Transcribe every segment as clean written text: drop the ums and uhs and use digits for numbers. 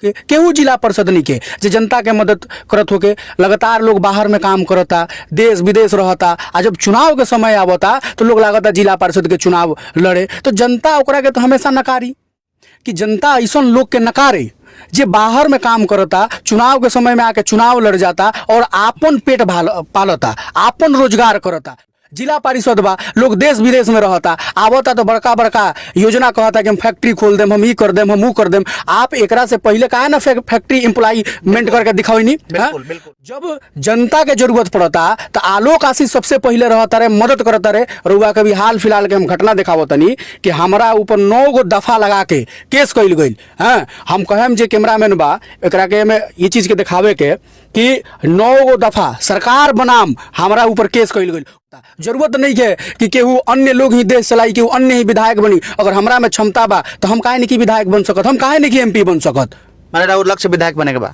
केहू जिला परिषद नहीं के जे जनता के मदद करत होके। लगातार लोग बाहर में काम करता, देश विदेश रहता, आ जब चुनाव के समय आवता तो लोग लागता जिला परिषद के चुनाव लड़े, तो जनता ओकरा के तो हमेशा नकारी कि जनता ऐसा लोग के नकारे जे बाहर में काम करता, चुनाव के समय में आके चुनाव लड़ जाता और आपन पेट पालता, आपन रोजगार करता। जिला परिषद बा, लोग देश विदेश में रहता, आवता तो बड़का बड़का योजना कहता कि हम फैक्ट्री खोल देम, हम ई कर देम, हम वो कर देम। आप एकरा से पहले काहे ना फैक्ट्री एम्प्लॉयमेंट करके दिखाई नहीं? बिल्कुल बिल्कुल। जब जनता के जरूरत पड़ता तो आलोक आशीष सबसे पहले रहता रहे, मदद करता रहे। रुआ कभी हाल फिलहाल के हम घटना दिखावो तनी कि हमारा ऊपर 9 गो दफा लगा के केस कैल गई। हाँ, हम कहें जे कैमरामैन बा एकरा के में ये चीज के दिखावे के कि 9 गो दफा सरकार बनाम हमारा ऊपर केस कैल गई। जरूरत नहीं है कि केहू अन्य लोग ही देश चलाई, केहू अन्य ही विधायक बनी। अगर हमरा में क्षमता बा तो हम काहे नहीं कि विधायक बन सकत, हम काहे नहीं कि MP बन सकत। माने राउर लक्ष्य विधायक बने के बा?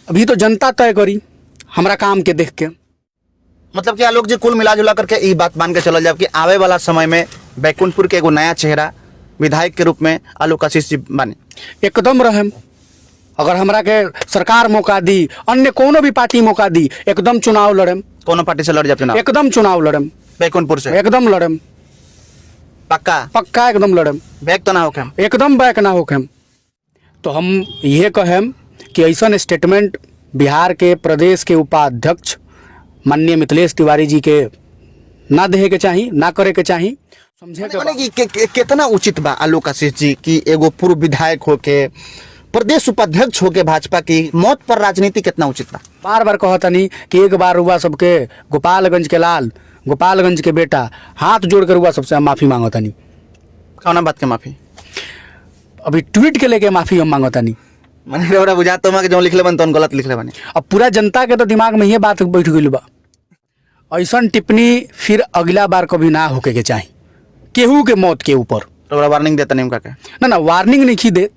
अभी तो जनता तय करी हमरा काम के देख के। मतलब कि आलोक जी कुल मिला जुला करके ये बात मान के चलल जाए कि आवे वाला समय में बैकुंठपुर के एगो नया चेहरा विधायक के रूप में आलोक आशीष जी बने? एकदम रहेम। अगर हमरा के सरकार मौका दी, अन्य कोनो भी पार्टी मौका दी, एकदम चुनाव लड़ेम। कोनो पार्टी से लड़ जाए चुनाव? एकदम चुनाव लड़ेम, बैकुंठपुर से एकदम लड़ेम, पक्का? पक्का एकदम लड़ेम, बैक तो ना होके? एकदम बैक ना होकेम। तो हम ये कहेम कि ऐसा स्टेटमेंट बिहार के प्रदेश के उपाध्यक्ष माननीय मिथिलेश तिवारी जी के ना देहे के चाही, ना करे के चाही। समझे के माने कि कितना उचित बा आलोक आशीष जी की एगो पूर्व विधायक होके प्रदेश उपाध्यक्ष होके भाजपा की मौत पर राजनीति कितना उचित बा? बार बार कहतनी कि एक बार हुआ सबके गोपालगंज के लाल, गोपालगंज के बेटा हाथ जोड़ कर हुआ सबसे हम माफी मांगतनी। कौन बात के माफी? अभी ट्वीट के लेके माफी हम मांगतनी। मैंने रौरा बुझा तो मैं जो लिखले बन तो गलत लिखले बने। अब पूरा जनता के तो दिमाग में ये बात बैठ गई बा, ऐसा टिप्पणी फिर अगला बार कभी ना होके के चाही केहू के मौत के ऊपर। रौरा वार्निंग देता नहीं का? ना वार्निंग नहीं देत,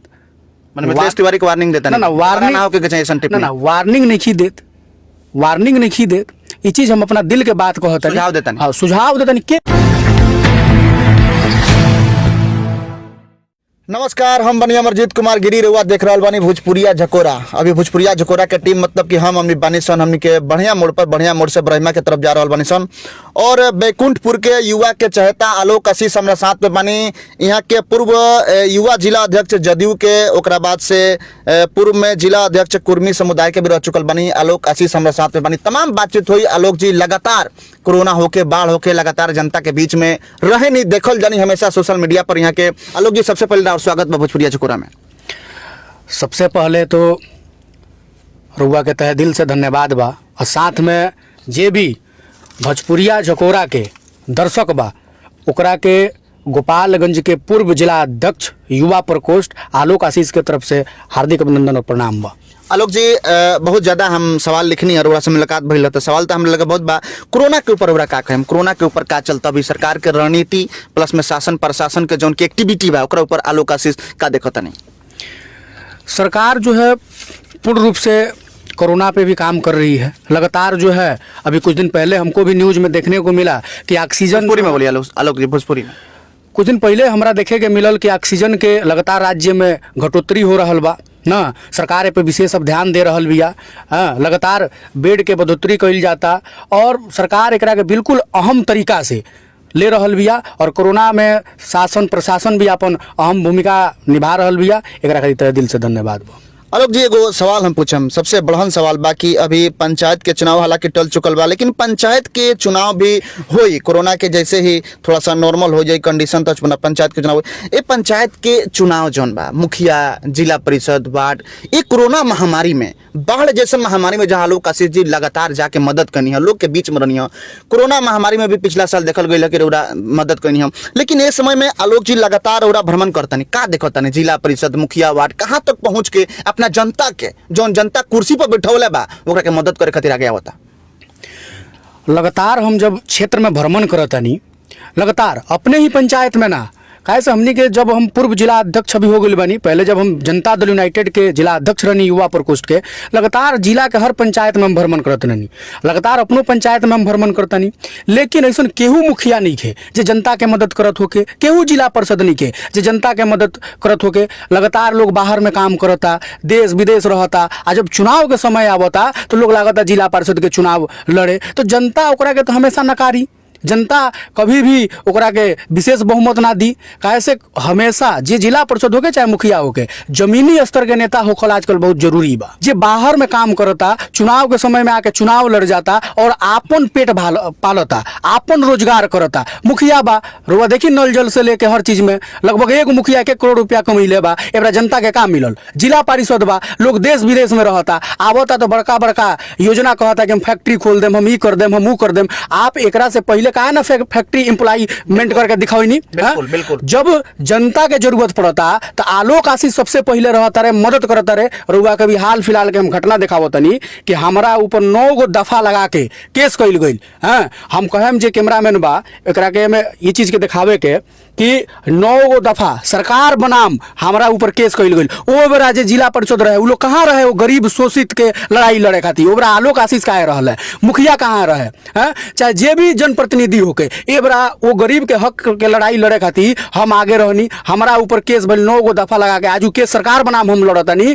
मैंने मिथिलेश तिवारी को वार्निंग देता ना वार्निंग ना होके के चाहिए ऐसा टिप्पणी? ना वार्निंग नहीं देत, वार्निंग नहीं देत। ये चीज हम अपना दिल के बात कहतनी, सुझाव देतनी। हाँ, सुझाव देतनी के। नमस्कार, हम बनी अमरजीत कुमार गिरी, रउआ देख रहा बानी भोजपुरिया झकोरा। अभी भोजपुरिया झकोरा के टीम मतलब कि हम बानी सन, हमनी के बढ़िया मोड़ पर, बढ़िया मोड़ से ब्रह्मा के तरफ जा रहा बानी सन। और बैकुंठपुर के युवा के चहेता आलोक आशीष हमरा साथ में बानी। यहाँ के पूर्व युवा जिला अध्यक्ष जदयू के, ओकरा बाद से पूर्व में जिला अध्यक्ष कुर्मी समुदाय के भी रह चुकल बानी आलोक आशीष हमरा साथ में बानी। तमाम बातचीत हुई। आलोक जी लगातार कोरोना होके, बाढ़ होके, लगातार जनता के बीच में रहे नहीं, देखल जानी हमेशा सोशल मीडिया पर। यहाँ के आलोक जी सबसे पहले और स्वागत बा भोजपुरिया झकोरा में। सबसे पहले तो रुआ के तहे दिल से धन्यवाद बा, और साथ में जे भी भोजपुरिया झकोरा के दर्शक बा ओकरा के गोपालगंज के पूर्व जिला अध्यक्ष युवा प्रकोष्ठ आलोक आशीष के तरफ से हार्दिक अभिनंदन और प्रणाम बा। आलोक जी बहुत ज़्यादा हम सवाल लिखनी है, और से मुलाकात भइल तो सवाल तो हम लगा बहुत बा। कोरोना के ऊपर का कहें, कोरोना के ऊपर का चलता अभी सरकार के रणनीति प्लस में शासन प्रशासन के जो उनकी एक्टिविटी बा ओकरा ऊपर आलोक आशीष का देखता नहीं? सरकार जो है पूर्ण रूप से कोरोना पे भी काम कर रही है लगातार। जो है अभी कुछ दिन पहले हमको भी न्यूज में देखने को मिला कि ऑक्सीजन, भोजपुरी में बोलिए आलोक जी, भोजपुरी में। कुछ दिन पहले हमरा देखे के मिलल कि ऑक्सीजन के लगातार राज्य में घटोतरी हो रहल बा ना। सरकार पे विशेष अब ध्यान दे रहल बिया। हाँ, लगातार बेड के बढ़ोतरी कइल जाता और सरकार एकरा के बिल्कुल अहम तरीका से ले रहल बिया, और कोरोना में शासन प्रशासन भी अपन अहम भूमिका निभा रहल बिया। एकरा खातिर तहे दिल से धन्यवाद बा। आलोक जी एगो सवाल हम पूछम, सबसे बड़हन सवाल बा कि अभी पंचायत के चुनाव हालांकि टल चुकल बा, लेकिन पंचायत के चुनाव भी होई, कोरोना के जैसे ही थोड़ा सा नॉर्मल हो जाए कंडीशन तो पंचायत के चुनाव ये पंचायत के चुनाव जौन बा, मुखिया, जिला परिषद, वार्ड, ये कोरोना महामारी में, बाढ़ जैसे महामारी में जहाँ आलोक आशीष जी लगातार जाके मदद करनी है, लोग के बीच में रहनी है। कोरोना महामारी में भी पिछला साल देखल गई कि रौरा मदद करनी है, लेकिन ये समय में आलोक जी लगातार रौरा भ्रमण करता नहीं, का देखता नहीं, जिला परिषद, मुखिया, वार्ड, कहाँ तक पहुँच के अपना जनता के जो जनता कुर्सी पर बैठौले बा ओकरा के मदद करे खातिर आगे आवता? लगातार हम जब क्षेत्र में भ्रमण करतनी, लगातार अपने ही पंचायत में ना, काहे से हमनी के जब हम पूर्व जिला अध्यक्ष भी हो गए बानी, पहले जब हम जनता दल यूनाइटेड के जिला अध्यक्ष रहनी युवा प्रकोष्ठ के, लगातार जिला के हर पंचायत में हम भ्रमण करत रहनी, लगातार अपनो पंचायत में हम भ्रमण करतनी। लेकिन ऐसा केहू मुखिया नहीं खे जे जनता के मदद करत होके, केहू जिला परिषद नहीं खे जे जनता के मदद करत होके। लगातार लोग बाहर में काम करता, देश विदेश रहता, आ जब चुनाव के समय आवता तो लोग लागता जिला परिषद के चुनाव लड़े, तो जनता ओकरा के तो हमेशा नकारी। जनता कभी भी ओकरा के विशेष बहुमत ना दी। काहे से हमेशा जे जिला परिषद होके चाहे मुखिया होके, जमीनी स्तर के नेता होखल आजकल बहुत जरूरी बा। जे बाहर में काम करता, चुनाव के समय में आके चुनाव लड़ जाता और आपन पेट पालता, आपन रोजगार करता। मुखिया बा रुआ देखी नल जल से लेके हर चीज में लगभग एक मुखिया 1 करोड़ रुपया कमैले बा। एबरा जनता के काम मिलल। जिला परिषद बा, लोग देश विदेश में रहता, आवता तो बड़का बड़का योजना कहता कि हम फैक्ट्री खोल देम, हम ई कर देम, हम ऊ कर देम। आप एकरा से पहले कहा ना फैक्ट्री एम्प्लॉयमेंट करके दिखाई नहीं। बिल्कुल बिल्कुल। जब जनता के जरूरत पड़ता तो आलोक आशीष सबसे पहले रहता रहे, मदद करता रहे। रुआ कभी हाल फिलहाल के हम घटना दिखावो तनी कि हमारा ऊपर 9 गो दफा लगा के केस कइल गइल। हम कहेम जे कैमरामैन बा एकरा के में ये चीज के दिखावे के कि 9 गो दफा सरकार बनाम हमारा ऊपर केस कइल गइल। ओ बेरा जे जिला परिषद रहे उ लोग कहाँ रहे? वो गरीब शोषित के लड़ाई लड़े खातिर। ओबरा आलोक आशीष काहे रहल है? मुखिया कहाँ रहे? चाहे जे भी जनप्रतिनिधि होके, ए बेरा वो गरीब के हक के लड़ाई लड़े खातिर हम आगे रहनी। हमारा ऊपर केस भइल 9 गो दफा लगा के, आजू केस सरकार बनाम हम लड़तनी।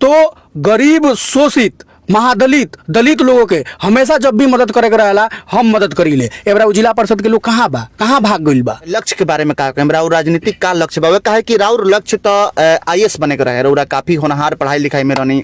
तो गरीब शोषित महादलित दलित लोगों के हमेशा जब भी मदद करे के रहेला हम मदद करीले। एबरा जिला परिषद के लोग कहाँ बा, कहाँ भाग गइल बा? लक्ष्य के बारे में कहा राउर राजनीतिक का लक्ष्य बा? कहा कि राउर लक्ष्य तो IAS बने के रहे, रउरा काफी होनहार पढ़ाई लिखाई में रहनी,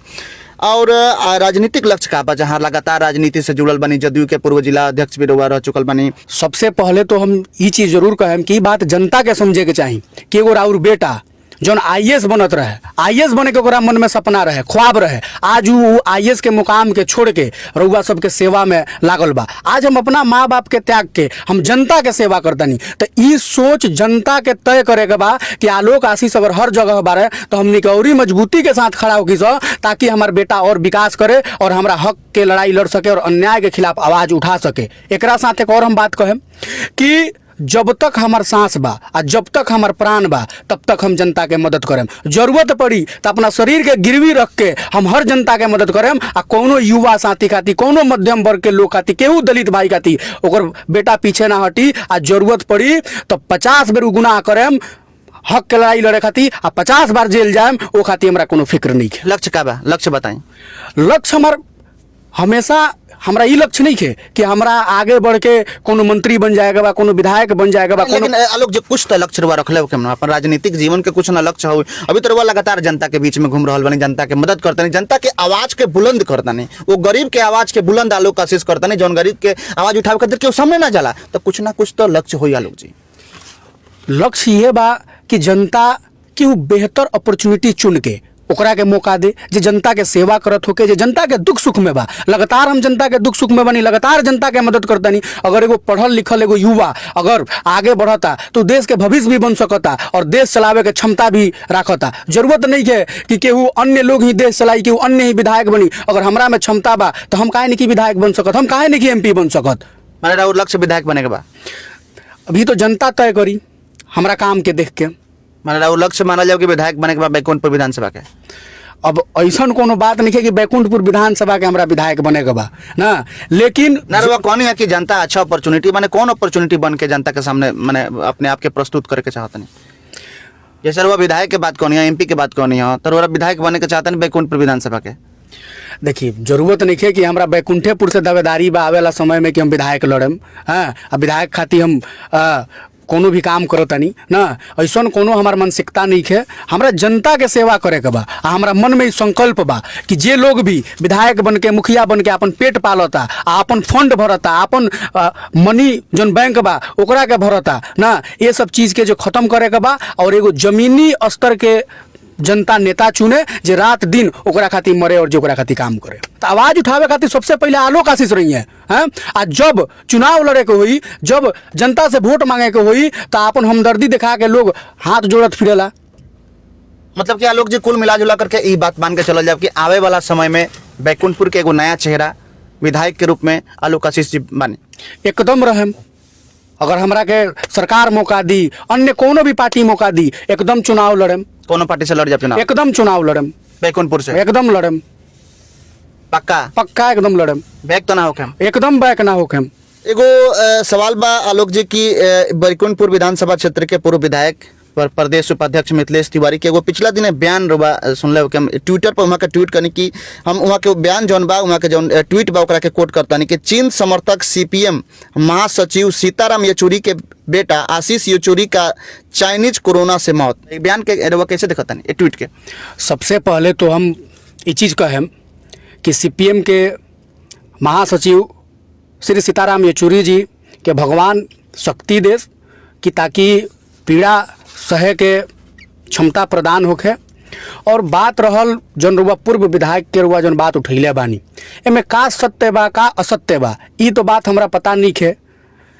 और राजनीतिक लक्ष्य का बा जहाँ लगातार राजनीति से जुड़ल बनी, जदयू के पूर्व जिला अध्यक्ष भी रउआ रह चुकल बनी। सबसे पहले तो हम ये चीज जरूर कहें कि बात जनता के समझे के चाहिए कि एगो राउर बेटा जौन IAS बनत रहे, IAS बने के ओकरा मन में सपना रहे, ख्वाब रहे, आज वो IAS के मुकाम के छोड़ के रउआ सबके सेवा में लागल बा। आज हम अपना माँ बाप के त्याग के हम जनता के सेवा करतनी। तो ई सोच जनता के तय करे के बा कि आलोक आशीष अगर हर जगह बारे तो हमनी के और मजबूती के साथ खड़ा होगी सो, ताकि हमार बेटा और विकास करे और हमारा हक के लड़ाई लड़ सके और अन्याय के खिलाफ आवाज उठा सके। एकरा साथ एक और हम बात कहें कि जब तक हमार सांस बा आ जब तक हमार प्राण बा तब तक हम जनता के मदद करें। जरूरत पड़ी तो अपना शरीर के गिरवी रख के हम हर जनता के मदद करें। आ कोनो युवा साथी खाती, कोनो मध्यम वर्ग के लोग खाती, केहू दलित भाई खाती ओकर बेटा पीछे ना हटी। आ जरूरत पड़ी तो 50 बेर गुनाह करें हक के लड़ाई लड़े खाती, आ 50 बार जेल जाएम ओ खाती हमरा कोनो फिक्र नहीं है। लक्ष्य का बा? लक्ष्य बताएं। लक्ष्य हमार हमेशा हमरा ये लक्ष्य नहीं है कि हमरा आगे बढ़ के कोनो मंत्री बन जाएगा बा, कोनो विधायक बन जाएगा बा। लेकिन आलोक जो कुछ तो लक्ष्य रुआ रखले हो के अपन राजनीतिक जीवन के कुछ ना लक्ष्य हो। अभी तो रुआ लगातार जनता के बीच में घूम रहल बनी, जनता के मदद करतनी, जनता के आवाज के बुलंद करतनी, वो गरीब के आवाज के बुलंद आलोक आशीष करतनी, जौन गरीब के आवाज उठावे खातिर केहू सामने ना जाला। तो कुछ ना कुछ तो लक्ष्य हो आलोक जी। लक्ष्य ये बा कि जनता की बेहतर अपॉर्चुनिटी चुन के ओकरा के मौका दे, जे जनता के सेवा करत होके, जे जनता के दुख सुख में बा। लगातार हम जनता के दुख सुख में बनी, लगातार जनता के मदद करतनी। अगर एगो पढ़ल लिखल एगो युवा अगर आगे बढ़ता तो देश के भविष्य भी बन सकता और देश चलावे के क्षमता भी रखता। जरूरत नहीं है कि केहू अन्य लोग ही देश चलाई, केहू अन्य ही विधायक बनी। अगर हमरा में क्षमता बा तो हम काहे नहीं विधायक बन सकत, हम काहे नहीं MP बन सकत। माने राउर लक्ष्य विधायक बने के बा? अभी तो जनता तय करी हमरा काम के देख के। माने राउर लक्ष्य मानल जाओ कि विधायक बने के बाद बैकुंठपुर विधानसभा के? अब ऐसा कोनो बात नहीं है कि बैकुंठपुर विधानसभा के हमरा विधायक बने के बा ना, लेकिन ना कौन है कि जनता अच्छा अपॉर्चुनिटी माने कौन अपॉर्चुनिटी बन के जनता के सामने माने अपने आप के प्रस्तुत करके चाहते नहीं? जैसे वो विधायक के बात कौन है, MP के बात कौन है, तो वो विधायक बने के चाहते नहीं बैकुंठपुर विधानसभा के? देखिए जरूरत नहीं है कि हमरा बैकुंठेपुर से दावेदारी बा आवेला समय में कि हम विधायक लड़म। अब विधायक खातिर हम कोनो भी काम करतनी ना, ऐसा कोनो हमार मानसिकता नहीं है। हमरा जनता के सेवा करे के बा। हमरा मन में संकल्प बा कि जे लोग भी विधायक बन के, मुखिया बन के अपन पेट पालता, अपन फंड भरता, अपन मनी जन बैंक बा ओकरा के भरता ना, ये सब चीज के जो खत्म करे के बा और एगो जमीनी स्तर के जनता नेता चुने जे रात दिन ओकरा खातिर मरे और जो ओकरा खातिर काम करे। तो आवाज उठावे खातिर सबसे पहले आलोक आशीष रही है। आज जब चुनाव लड़े के हुई, जब जनता से वोट मांगे के हुई तो अपन हमदर्दी दिखा के लोग हाथ जोड़त फिरेला। मतलब कि आलोक जी कुल मिला जुला करके ये बात मान के चलल जाए कि आवे वाला समय में बैकुंठपुर के एगो नया चेहरा विधायक के रूप में आलोक आशीष जी बने? एकदम रहम, अगर हमरा के सरकार मौका दी, अन्य कोनो भी पार्टी मौका दी, एकदम चुनाव लड़ेम। कोनो पार्टी से लड़ जाए चुनाव? एकदम चुनाव लड़ेम, बैकुंठपुर से एकदम लड़ेम, पक्का? पक्का एकदम लड़ेम, बैक तो ना होके? एकदम बैक ना होके। एगो सवाल बा आलोक जी की बैकुंठपुर विधानसभा क्षेत्र के पूर्व विधायक प्रदेश उपाध्यक्ष मिथिलेश तिवारी के एगो पिछला दिन बयान रुबा सुनले हो कि हम ट्विटर पर वहाँ के ट्वीट करनी कि हम वहाँ के बयान जौन बा वहाँ के जौन ट्वीट बा ओकरा के कोट करतानी कि चीन समर्थक सीपीएम महासचिव सीताराम येचुरी के बेटा आशीष येचुरी का चाइनीज कोरोना से मौत। एक बयान के रुबा कैसे देखतानी ये ट्वीट के? सबसे पहले तो हम ये चीज़ कहें कि सीपीएम के महासचिव श्री सीताराम येचुरी जी के भगवान शक्ति देस कि ताकि पीड़ा सहे के क्षमता प्रदान होखे। और बात रहल जौन रुआ पूर्व विधायक के रुआ जौन बात उठैले बानी, एमे का सत्य बा का असत्य बा ई तो बात हमरा पता नहीं है।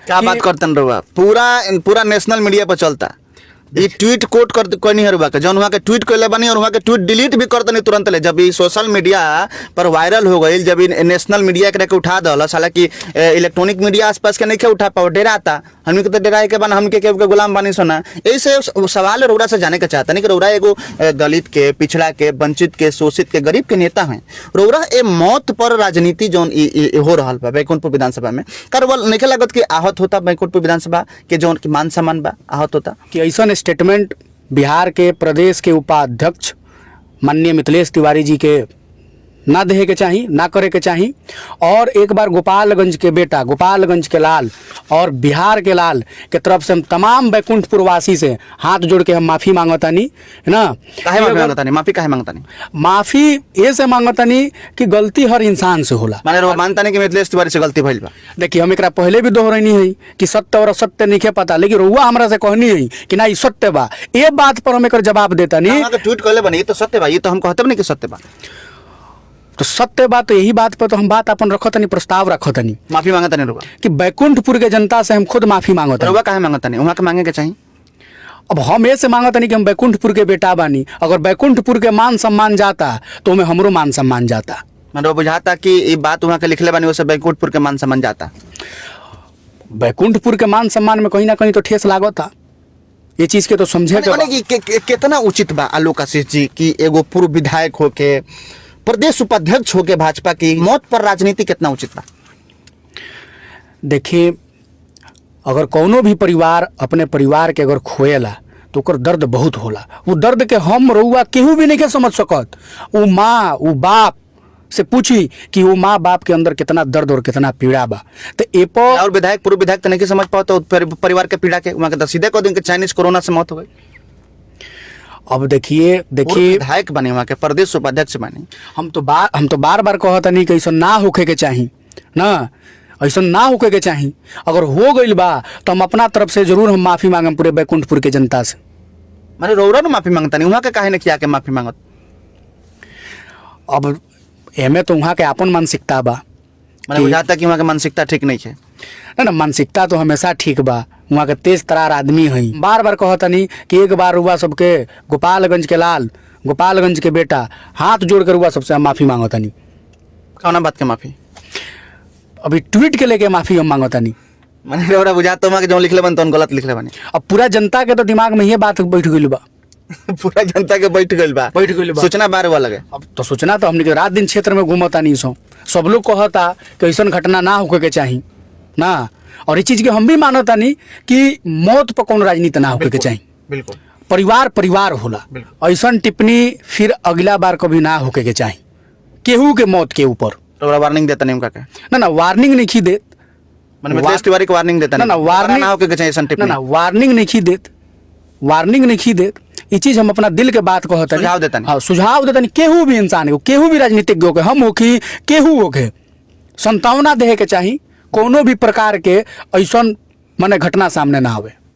क्या बात करतन रुआ? पूरा नेशनल मीडिया पर चलता ये ट्वीट कोट कर कोई नहीं रुआ के जौन वहाँ के ट्वीट कैले बानी और वहाँ के ट्वीट डिलीट भी करतनी तुरंत ले। जब ये सोशल मीडिया पर वायरल हो गई, जब नेशनल मीडिया के उठा दल, हालांकि इलेक्ट्रॉनिक मीडिया आसपास के नहीं उठा पाओ, डेरा आता हमने के तो डेराए के बन हमके के गुलाम बानी सोना। ऐसे सवाल रउरा से जाने के चाहता नहीं कि रउरा एगो दलित के, पिछड़ा के, वंचित के, शोषित के, गरीब के नेता हैं। रउरा ए मौत पर राजनीति जौन हो रहा बा बैकुंठपुर विधानसभा में, करवल नहीं लागत कि आहत होता बैकुंठपुर विधानसभा के जौन की मान सम्मान बा आहत होता कि ऐसा स्टेटमेंट बिहार के प्रदेश के उपाध्यक्ष माननीय मिथिलेश तिवारी जी के ना देहे के चाही, ना करे के चाही। और एक बार गोपालगंज के बेटा, गोपालगंज के लाल और बिहार के लाल के तरफ से हम तमाम बैकुंठपुर वासी से हाथ जोड़ के हम माफ़ी मांगतानी, है ना। काहे मांगतानी? माफ़ी काहे मांगतानी? माफ़ी ऐसे मांगतानी कि गलती हर इंसान से होला। माने रो मानतानी कि मिथिलेश तिवारी से गलती भइल बा? देखिए हम एकरा पहले भी दोहरैनी है कि सत्य और असत्य नहीं पता, लेकिन रुआ हमरा से कहनी है कि ना ई सत्य बा। ये बात पर हम एकर जवाब देता नहीं। ट्वीट कइले बनी तो सत्य बा, ये तो हम कहते नहीं कि सत्य बा। तो सत्य बात, तो यही बात पर तो हम बात अपन रखतनी, प्रस्ताव रखतनी, माफी मांगतनी रुआ कि बैकुंठपुर के जनता से हम खुद माफी मांगतनी। रुआ काहे मांगतनी? वहाँ के मांगे के चाहिए। अब हम ऐसे मांगतनी कि हम बैकुंठपुर के बेटा बानी, अगर बैकुंठपुर के मान सम्मान जाता तो हमें हमरो मान सम्मान जाता। मतलब बुझाता कि ये बात वहाँ के लिखले बानी, वैसे बैकुंठपुर के मान सम्मान जाता। बैकुंठपुर के मान सम्मान में कहीं ना कहीं तो ठेस लागता। ये चीज के तो समझे कितना उचित बा आलोक आशीष जी की एगो पूर्व विधायक होके, प्रदेश उपाध्यक्ष होके भाजपा की मौत पर राजनीति कितना उचित बा? देखिए, अगर कोनो भी परिवार अपने परिवार के अगर खोएला तो ओकर दर्द बहुत होला। वो दर्द के हम रउआ केहू भी नहीं के समझ सकत। वो माँ, वो बाप से पूछी कि वो माँ बाप के अंदर कितना दर्द और कितना पीड़ा बा। तो ए पर और विधायक, पूर्व विधायक तो नहीं समझ पाओ तो परिवार के पीड़ा के वहाँ के सीधे कह देंगे चाइनीज कोरोना से मौत हो गई। अब देखिए विधायक बने वहाँ के, प्रदेश उपाध्यक्ष बने, हम तो बार बार कहता नहीं कि ऐसा ना होके के चाही ना, ऐसा ना होके के चाही। अगर हो गई बा तो हम अपना तरफ से जरूर हम माफी मांगम पूरे बैकुंठपुर के जनता से। मैंने रौरा ना माफी मांगता नहीं, वहाँ के काहे ने किया के माफी मांगत? अब एमे तो वहाँ के अपन मानसिकता बा। मैंने बुझाता कि वहाँ के मानसिकता ठीक नहीं है। ना मानसिकता तो हमेशा ठीक बा, वहाँ के तेज तरार आदमी है। बार बार कहतनी कि एक बार रुआ सबके गोपालगंज के लाल, गोपालगंज के बेटा हाथ जोड़ कर रुआ सबसे हम माफी मांगतनी। कौन बात के माफी? अभी ट्वीट के लेके माफी हम मांगतनी। मैंने रौरा बुझाता वहाँ के जो लिखले बन तो गलत लिखले बने। अब पूरा जनता के तो दिमाग में ये बात बैठ गई बा। पूरा जनता के बैठ गई बा। सूचना बार वाला लगे। अब तो सूचना तो हमने के रात दिन क्षेत्र में घूमता नहीं सो, सब लोग कहता कि ऐसा घटना ना होके के चाही ना। और ये चीज के हम भी मानता नहीं कि मौत पर कौन राजनीति ना होके के चाही। बिल्कुल, परिवार परिवार होला। ऐसा टिप्पणी फिर अगला बार कभी ना होके के चाही केहू के मौत के ऊपर। तो वार्निंग देता नहीं उनका? ना वार्निंग नहीं खी देत, मिथिलेश तिवारी को वार्निंग देता ना वार्निंग ना होके के चाहिए ऐसा टिप्पणी। ना वार्निंग नहीं खी देत, वार्निंग नहीं खी देत। ये चीज हम अपना दिल के बात कहता सुझाव देता नहीं। हाँ, सुझाव देता नहीं। केहू भी इंसान हो, केहू भी राजनीतिज्ञ होके, हम होके, केहू होके संतावना देहे के चाही कोनो भी प्रकार के ऐसा माने घटना सामने ना आवे।